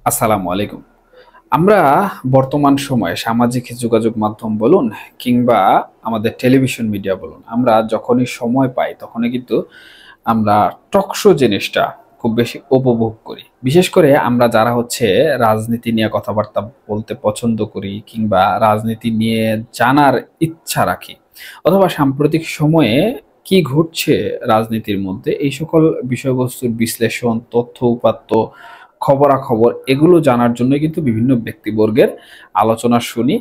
আসসালামু আলাইকুম। আমরা বর্তমান সময়ে সামাজিক যোগাযোগ মাধ্যম বলুন কিংবা আমাদের টেলিভিশন মিডিয়া বলুন, আমরা যখনই সময় পাই তখনই কিন্তু আমরা টক শো জিনিসটা খুব বেশি উপভোগ করি। বিশেষ করে আমরা যারা রাজনীতি নিয়ে কথাবার্তা বলতে পছন্দ করি কিংবা রাজনীতি নিয়ে জানার ইচ্ছা রাখি, অথবা সাম্প্রতিক সময়ে কি ঘটছে রাজনীতির মধ্যে এই সকল বিষয়বস্তুর বিশ্লেষণ, তথ্য উপাত্ত, খবরাখবর এগুলো জানার জন্য কিন্তু বিভিন্ন ব্যক্তিবর্গের আলোচনা শুনি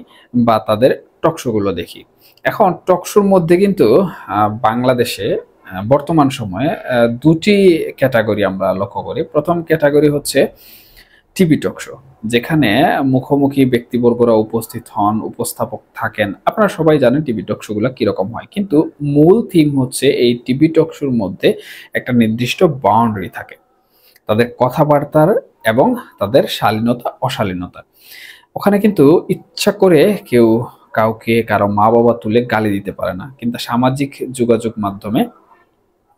বা তাদের টকশো গুলো দেখি। এখন টকশোর মধ্যে কিন্তু বাংলাদেশে বর্তমান সময়ে দুটি ক্যাটাগরি আমরা লক্ষ্য করি। প্রথম ক্যাটাগরি হচ্ছে টিভি টকশো, যেখানে মুখোমুখি ব্যক্তিবর্গরা উপস্থিত হন, উপস্থাপক থাকেন। আপনারা সবাই জানেন টিভি টকশো গুলো কিরকম হয়, কিন্তু মূল থিম হচ্ছে এই টিভি টকশোর মধ্যে একটা নির্দিষ্ট বাউন্ডারি থাকে তাদের কথাবার্তার এবং তাদের শালীনতা অশালীনতা। ওখানে কিন্তু ইচ্ছা করে কেউ কাউকে কারো মা বাবা তুলে গালি দিতে পারে না, কিন্তু সামাজিক যোগাযোগ মাধ্যমে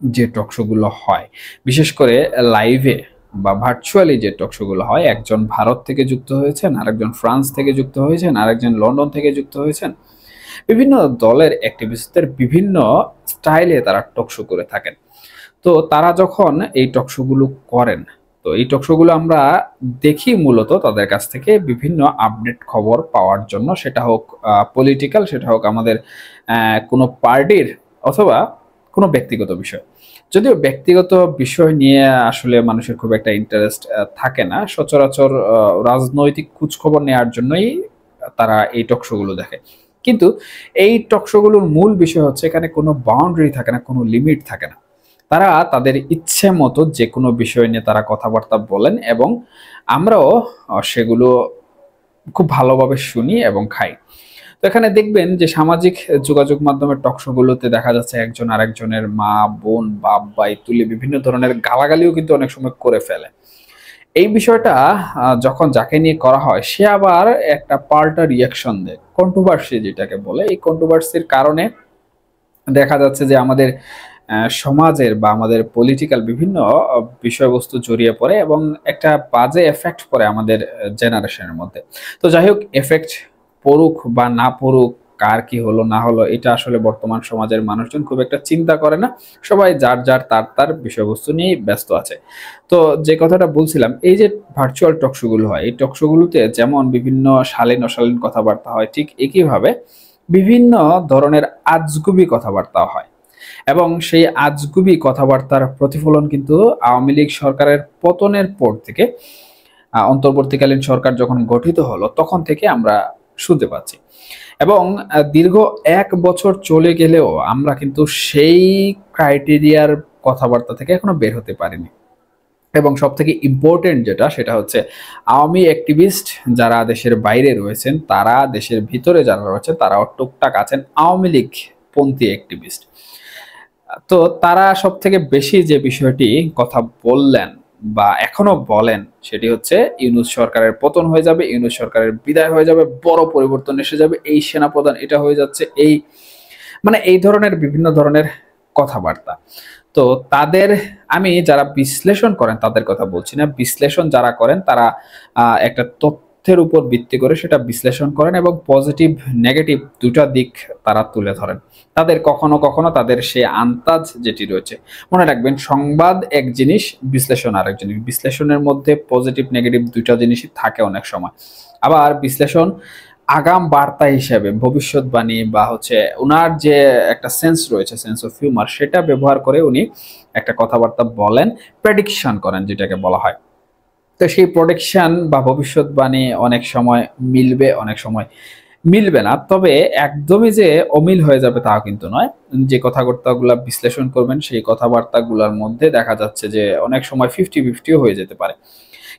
যে টকশো গুলো হয়, বিশেষ করে লাইভে বা ভার্চুয়ালি যে টকশো গুলো হয়, একজন ভারত থেকে যুক্ত হয়েছেন, আরেকজন ফ্রান্স থেকে যুক্ত হয়েছেন, আরেকজন লন্ডন থেকে যুক্ত হয়েছেন। বিভিন্ন দলের অ্যাক্টিভিস্টদের বিভিন্ন স্টাইলে তারা টকশো করে থাকেন। তো তারা যখন এই টকশো গুলো করেন, তো এই টকশো গুলো আমরা দেখি মূলত তাদের কাছ থেকে বিভিন্ন আপডেট খবর পাওয়ার জন্য, সেটা হোক পলিটিক্যাল, সেটা হোক আমাদের কোনো পার্টির, অথবা কোনো ব্যক্তিগত বিষয়। যদিও ব্যক্তিগত বিষয় নিয়ে আসলে মানুষের খুব একটা ইন্টারেস্ট থাকে না, সচরাচর রাজনৈতিক খোঁজখবর নেওয়ার জন্যই তারা এই টকশো গুলো দেখে। কিন্তু এই টকশো গুলোর মূল বিষয় হচ্ছে এখানে কোনো বাউন্ডারি থাকে না, কোনো লিমিট থাকে না। তারা তাদের ইচ্ছে মতো যে কোনো বিষয় নিয়ে তারা কথাবার্তা বলেন এবং আমরাও সেগুলো খুব ভালোভাবে শুনি এবং খাই। তো এখানে দেখবেন যে সামাজিক যোগাযোগ মাধ্যমের টকশো গুলোতে দেখা যাচ্ছে একজন আরেকজনের মা, বোন, বাপ, ভাই তুলে বিভিন্ন ধরনের গালাগালিও কিন্তু অনেক সময় করে ফেলে। এই বিষয়টা যখন যাকে নিয়ে করা হয় সে আবার একটা পাল্টা রিয়াকশন দেয়, কন্ট্রোভার্সি যেটাকে বলে। এই কন্ট্রোভার্সির কারণে দেখা যাচ্ছে যে আমাদের সমাজের বা আমাদের পলিটিক্যাল বিভিন্ন বিষয়বস্তু জড়িয়ে পড়ে এবং একটা বাজে এফেক্ট পড়ে আমাদের জেনারেশনের মধ্যে। তো যাই হোক, এফেক্ট পড়ুক বা না পড়ুক, কার কি হলো না হলো, এটা আসলে বর্তমান সমাজের মানুষজন খুব একটা চিন্তা করে না। সবাই যার যার তার তার বিষয়বস্তু নিয়েই ব্যস্ত আছে। তো যে কথাটা বলছিলাম, এই যে ভার্চুয়াল টকশোগুলো হয়, এই টকশোগুলোতে যেমন বিভিন্ন শালীন অশালীন কথাবার্তা হয়, ঠিক একইভাবে বিভিন্ন ধরনের আজগুবি কথাবার্তা হয়। এবং সেই আজগুবি কথাবার্তার প্রতিফলন কিন্তু আওয়ামী লীগ সরকারের পতনের পর থেকে, অন্তর্বর্তীকালীন সরকার যখন গঠিত হলো তখন থেকে আমরা শুনতে পাচ্ছি। এবং দীর্ঘ ১ বছর চলে গেলেও আমরা কিন্তু সেই ক্রাইটেরিয়ার কথাবার্তা থেকে এখনো বের হতে পারিনি। এবং সব থেকে ইম্পর্টেন্ট যেটা, সেটা হচ্ছে আওয়ামী অ্যাক্টিভিস্ট যারা দেশের বাইরে রয়েছেন, তারা দেশের ভিতরে যারা রয়েছেন, তারাও টুকটাক আছেন আওয়ামী লীগ পন্থী অ্যাক্টিভিস্ট। তো তারা সব থেকে বেশি যে বিষয়টি কথা বললেন বা এখনো বলেন, সেটি হচ্ছে ইউনূস সরকারের পতন হয়ে যাবে, ইউনূস সরকারের বিদায় হয়ে যাবে, বড় পরিবর্তন এসে যাবে, এই সেনাপ্রধান এটা হয়ে যাচ্ছে, এই মানে এই ধরনের বিভিন্ন ধরনের কথাবার্তা। তো তাদের, আমি যারা বিশ্লেষণ করেন তাদের কথা বলছি না, বিশ্লেষণ যারা করেন তারা একটা তথ্যের উপর ভিত্তি করে সেটা বিশ্লেষণ করেন এবং পজিটিভ নেগেটিভ দুটা দিক তারা তুলে ধরেন। তাদের কখনো কখনো তাদের সে আন্তাজ যেটি রয়েছে, মনে রাখবেন সংবাদ এক জিনিস, বিশ্লেষণ আরেক জিনিস। বিশ্লেষণের মধ্যে পজিটিভ নেগেটিভ দুইটা জিনিসই থাকে অনেক সময়। আবার বিশ্লেষণ আগাম বার্তা হিসেবে ভবিষ্যৎবাণী বা উনার যে একটা সেন্স রয়েছে, সেন্স অফ হিউমার, সেটা ব্যবহার করে উনি একটা কথাবার্তা বলেন, প্রেডিকশন করেন যেটাকে বলা হয়। তো সেই প্রডিকশন বা ভবিষ্যৎবাণী অনেক সময় মিলবে, অনেক সময় মিলবে না। তবে একদমই যে অমিল হয়ে যাবে তাও কিন্তু নয়। যে কথাবার্তাগুলা বিশ্লেষণ করবেন সেই কথাবার্তাগুলোর মধ্যে দেখা যাচ্ছে যে অনেক সময় 50-50ও হয়ে যেতে পারে।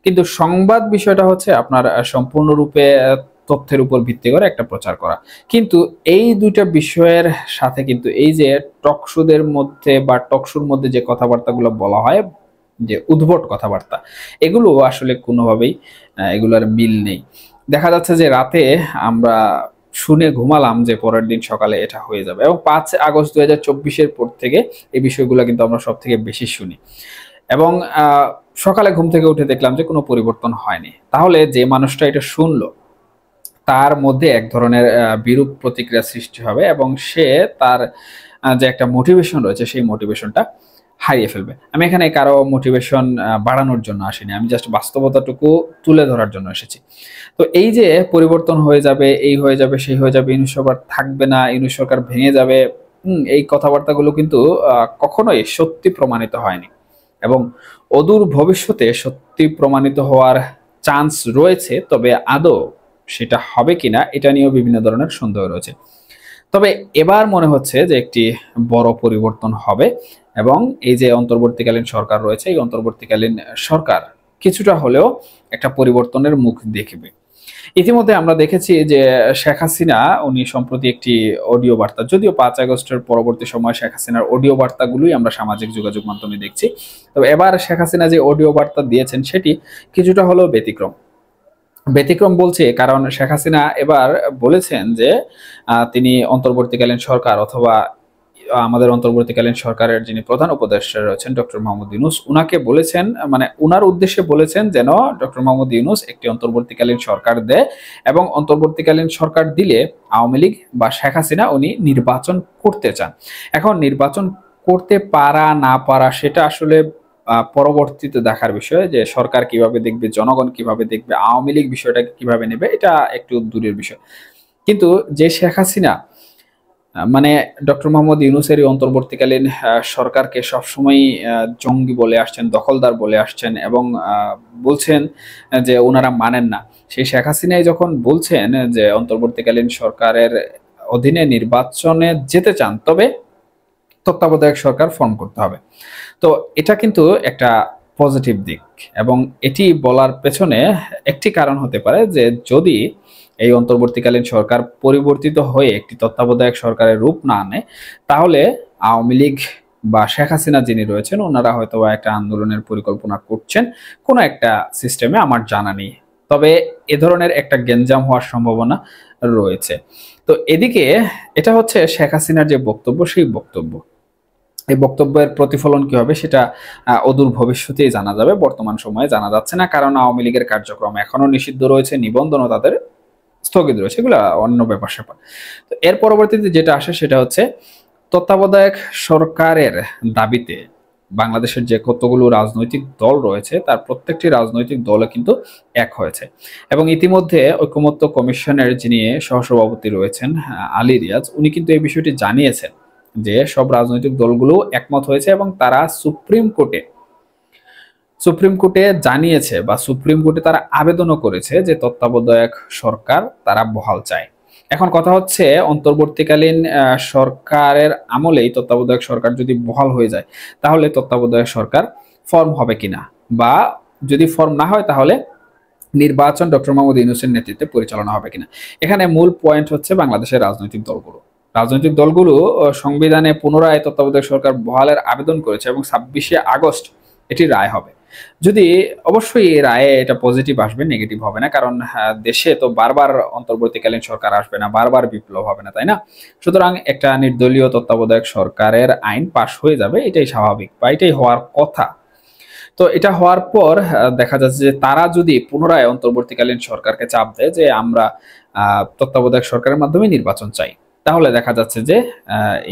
কিন্তু সংবাদ বিষয়টা হচ্ছে আপনার সম্পূর্ণরূপে তথ্যের উপর ভিত্তি করে একটা প্রচার করা। কিন্তু এই দুইটা বিষয়ের সাথে কিন্তু এই যে টকশোদের মধ্যে বা টকশোর মধ্যে যে কথাবার্তাগুলো বলা হয়, যে উদ্ভট কথাবার্তা, এগুলো আসলে কোনোভাবেই এগুলার মিল নেই। দেখা যাচ্ছে যে রাতে আমরা শুনে ঘুমালাম যে পরের দিন সকালে এটা হয়ে যাবে, এবং 5 আগস্ট 2024-এর পর থেকে এই বিষয়গুলো কিন্তু আমরা সব থেকে বেশি শুনি। এবং সকালে ঘুম থেকে উঠে দেখলাম যে কোনো পরিবর্তন হয়নি। তাহলে যে মানুষটা এটা শুনলো তার মধ্যে এক ধরনের বিরূপ প্রতিক্রিয়া সৃষ্টি হবে এবং সে তার যে একটা মোটিভেশন রয়েছে সেই মোটিভেশনটা হারিয়ে ফেলবে। আমি এখানে কারো মোটিভেশন বাড়ানোর জন্য আসিনি, আমি জাস্ট বাস্তবতাটুকু তুলে ধরার জন্য এসেছি। তো এই যে পরিবর্তন হয়ে যাবে, এই হয়ে যাবে, সেই হয়ে যাবে, ইউনূস সরকার থাকবে না, ইউনূস সরকার ভেঙে যাবে, এই কথাবার্তাগুলো কিন্তু কখনোই সত্যি প্রমাণিত হয়নি এবং অদূর ভবিষ্যতে সত্যি প্রমাণিত হওয়ার চান্স রয়েছে, তবে আদৌ সেটা হবে কিনা এটা নিয়েও বিভিন্ন ধরনের সন্দেহ রয়েছে। তবে এবার মনে হচ্ছে যে একটি বড় পরিবর্তন হবে এবং এই যে অন্তর্বর্তীকালীন সরকার রয়েছে, এই অন্তর্বর্তীকালীন সরকার কিছুটা হলেও একটা পরিবর্তনের মুখ দেখবে। ইতিমধ্যে আমরা দেখেছি যে শেখ হাসিনা উনি সম্প্রতি একটি অডিও বার্তা, যদিও 5 আগস্টের পরবর্তী সময় শেখ হাসিনার অডিও বার্তাগুলোই আমরা সামাজিক যোগাযোগ মাধ্যমে দেখছি, তবে এবার শেখ হাসিনা যে অডিও বার্তা দিয়েছেন সেটি কিছুটা হলেও ব্যতিক্রম বলছে, কারণ শেখ হাসিনা এবার বলেছেন যে তিনি অন্তর্বর্তীকালীন সরকার অথবা আমাদের অন্তর্বর্তীকালীন সরকারের যিনি প্রধান উপদেষ্টা রয়েছেন ডক্টর মোহাম্মদ ইউনূস, উনাকে বলেছেন, মানে উনার উদ্দেশ্যে বলেছেন যেন ডক্টর মোহাম্মদ ইউনূস একটি অন্তর্বর্তীকালীন সরকার দেয় এবং অন্তর্বর্তীকালীন সরকার দিলে আওয়ামী লীগ বা শেখ হাসিনা উনি নির্বাচন করতে চান। এখন নির্বাচন করতে পারা না পারা সেটা আসলে পরবর্তীতে দেখার বিষয়, যে সরকার কিভাবে দেখবে, জনগণ কিভাবে দেখবে, আওয়ামী লীগ বিষয়টাকে কিভাবে নেবে, এটা একটু দূরের বিষয়। কিন্তু যে শেখ হাসিনা মানে ডক্টর মোহাম্মদ ইউনূসের অন্তর্বর্তীকালীন সরকারকে সবসময় জঙ্গি বলে আসছেন, দখলদার বলে আসছেন এবং বলছেন যে ওনারা মানেন না, সেই শেখ হাসিনাই যখন বলছেন যে অন্তর্বর্তীকালীন সরকারের অধীনে নির্বাচনে যেতে চান, তবে তত্ত্বাবধায়ক সরকার ফর্ম করতে হবে। তো এটা কিন্তু একটা পজিটিভ দিক এবং এটি বলার পেছনে একটি কারণ হতে পারে যে যদি এই অন্তর্বর্তীকালীন সরকার পরিবর্তিত হয়ে একটি তত্ত্বাবধায়ক সরকারের রূপ না নেয়, তাহলে আওয়ামী লীগ বা শেখ হাসিনা যিনি রয়েছেন ওনারা হয়তো একটা আন্দোলনের পরিকল্পনা করছেন কোনো একটা সিস্টেমে, আমার জানা নেই, তবে এ ধরনের একটা গ্যাঞ্জাম হওয়ার সম্ভাবনা রয়েছে। তো এদিকে এটা হচ্ছে শেখ হাসিনার যে বক্তব্য, সেই বক্তব্য, এই বক্তব্যের প্রতিফলন কি হবে সেটা অদূর ভবিষ্যতেই জানা যাবে, বর্তমান সময়ে জানা যাচ্ছে না, কারণ আওয়ামী লীগের কার্যক্রম এখনো নিষিদ্ধ রয়েছে, নিবন্ধনও তাদের স্থগিত রয়েছে, এগুলো অন্য ব্যাপার স্যাপার। তো এর পরবর্তীতে যেটা আসে সেটা হচ্ছে তত্ত্বাবধায়ক সরকারের দাবিতে বাংলাদেশের যে কতগুলো রাজনৈতিক দল রয়েছে তার প্রত্যেকটি রাজনৈতিক দলে কিন্তু এক হয়েছে এবং ইতিমধ্যে ঐকমত্য কমিশনের যিনি সহসভাপতি রয়েছেন আলী রিয়াজ, উনি কিন্তু এই বিষয়টি জানিয়েছেন যে সব রাজনৈতিক দলগুলো একমত হয়েছে এবং তারা সুপ্রিম কোর্টে জানিয়েছে বা সুপ্রিম কোর্টে তারা আবেদনও করেছে যে তত্ত্বাবধায়ক সরকার তারা বহাল চায়। এখন কথা হচ্ছে অন্তর্বর্তীকালীন সরকারের আমলেই তত্ত্বাবধায়ক সরকার যদি বহাল হয়ে যায় তাহলে তত্ত্বাবধায়ক সরকার ফর্ম হবে কিনা, বা যদি ফর্ম না হয় তাহলে নির্বাচন ডক্টর মোহাম্মদ ইউনূসের নেতৃত্বে পরিচালনা হবে কিনা। এখানে মূল পয়েন্ট হচ্ছে বাংলাদেশের রাজনৈতিক দলগুলো সংবিধানে পুনরায় তত্ত্বাবধায়ক সরকার বহালের আবেদন করেছে এবং 26শে আগস্ট এটি রায় হবে। যদি অবশ্যই এই রায়ে এটা পজিটিভ আসবে, নেগেটিভ হবে না, কারণ দেশে তো বারবার অন্তর্বর্তীকালীন সরকার আসবে না, বারবার বিপ্লব হবে না, তাই না? সুতরাং একটা নির্দলীয় তত্ত্বাবধায়ক সরকারের আইন পাশ হয়ে যাবে, এটাই স্বাভাবিক বা এটাই হওয়ার কথা। তো এটা হওয়ার পর দেখা যাচ্ছে যে তারা যদি পুনরায় অন্তর্বর্তীকালীন সরকারকে চাপ দেয় যে আমরা তত্ত্বাবধায়ক সরকারের মাধ্যমে নির্বাচন চাই, তাহলে দেখা যাচ্ছে যে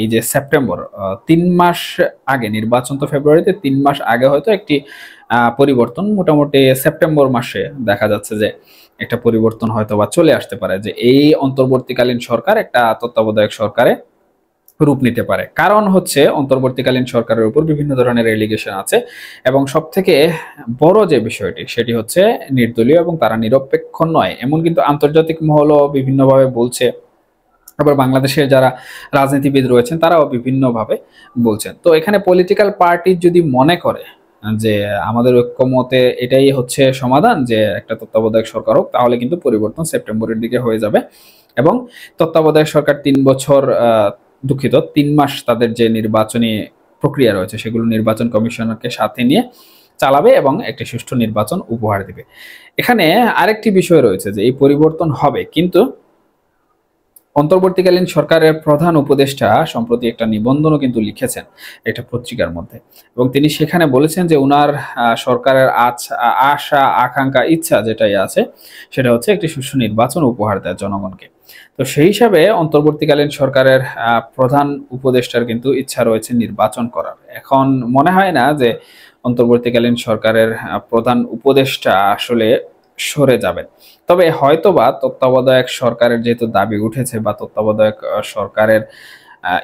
এই যে সেপ্টেম্বর 3 মাস আগে নির্বাচন, তো ফেব্রুয়ারিতে 3 মাস আগে হয়তো একটি পরিবর্তন, মোটামুটি সেপ্টেম্বর মাসে দেখা যাচ্ছে যে একটা পরিবর্তন হয়তো বা চলে আসতে পারে, যে এই অন্তর্বর্তীকালীন সরকার একটা তত্ত্বাবধায়ক সরকারে রূপ নিতে পারে। কারণ হচ্ছে অন্তর্বর্তীকালীন সরকারের উপর বিভিন্ন ধরনের এলিগেশন আছে এবং সব থেকে বড় যে বিষয়টি সেটি হচ্ছে নির্দলীয় এবং তারা নিরপেক্ষ নয়, এমন কিন্তু আন্তর্জাতিক মহলও বিভিন্নভাবে বলছে, আবার বাংলাদেশের যারা রাজনীতিবিদ রয়েছেন তারাও বিভিন্নভাবে বলছেন। তো এখানে পলিটিক্যাল পার্টি যদি মনে করে যে আমাদের ঐক্যমতে এটাই হচ্ছে সমাধান যে একটা তত্ত্বাবধায়ক সরকার হোক, তাহলে কিন্তু পরিবর্তন সেপ্টেম্বরের দিকে হয়ে যাবে এবং তত্ত্বাবধায়ক সরকার 3 বছর দুঃখিত 3 মাস তাদের যে নির্বাচনী প্রক্রিয়া রয়েছে সেগুলো নির্বাচন কমিশনকে সাথে নিয়ে চালাবে এবং একটি সুষ্ঠু নির্বাচন উপহার দিবে। এখানে আরেকটি বিষয় রয়েছে যে এই পরিবর্তন হবে, কিন্তু অন্তর্বর্তীকালীন সরকারের প্রধান উপদেষ্টা সম্প্রতি একটা নিবন্ধনও কিন্তু লিখেছেন একটা পত্রিকার মধ্যে, এবং তিনি সেখানে বলেছেন যে উনার সরকারের আশা আকাঙ্ক্ষা ইচ্ছা যেটাই আছে সেটা হচ্ছে একটি সুষ্ঠু নির্বাচন উপহার দেয় জনগণকে। তো সেই হিসাবে অন্তর্বর্তীকালীন সরকারের প্রধান উপদেষ্টার কিন্তু ইচ্ছা রয়েছে নির্বাচন করার। এখন মনে হয় না যে অন্তর্বর্তীকালীন সরকারের প্রধান উপদেষ্টা আসলে সরে যাবেন। তবে হয়তোবা তত্ত্বাবধায়ক সরকারের যেহেতু দাবি উঠেছে বা তত্ত্বাবধায়ক সরকারের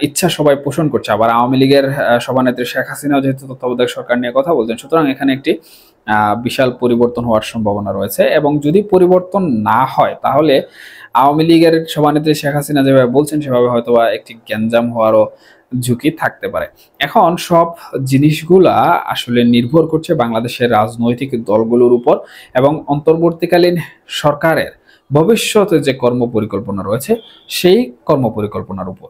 ইচ্ছা সবাই পোষণ করছে, আবার আওয়ামী লীগের সভানেত্রী শেখ হাসিনাও যেহেতু তত্ত্বাবধায়ক সরকার নিয়ে কথা বলছেন, সুতরাং এখানে একটি বিশাল পরিবর্তন হওয়ার সম্ভাবনা রয়েছে। এবং যদি পরিবর্তন না হয় তাহলে আওয়ামী লীগের সভানেত্রী শেখ হাসিনা যেভাবে বলছেন সেভাবে হয়তোবা একটি গ্যাঞ্জাম হওয়ারও ঝুঁকি থাকতে পারে। এখন সব জিনিসগুলা আসলে নির্ভর করছে বাংলাদেশের রাজনৈতিক দলগুলোর উপর এবং অন্তর্বর্তীকালীন সরকারের ভবিষ্যতে যে কর্মপরিকল্পনা রয়েছে সেই কর্মপরিকল্পনার উপর।